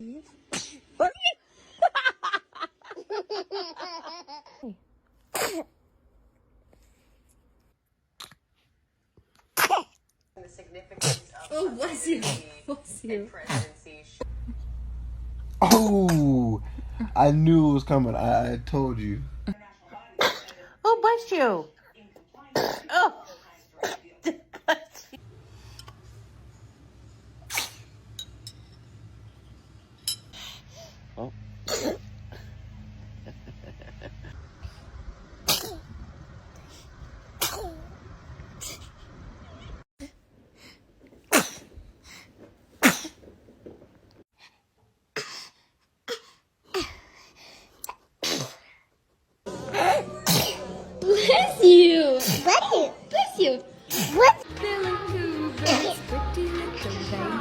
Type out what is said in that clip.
The significance of oh, bless you. Bless you. presidency. Oh, I knew it was coming. I told you. Oh, bless you. Oh. Oh. Bless you. Bless you. Bless you. What? Feeling too good, pretty little baby.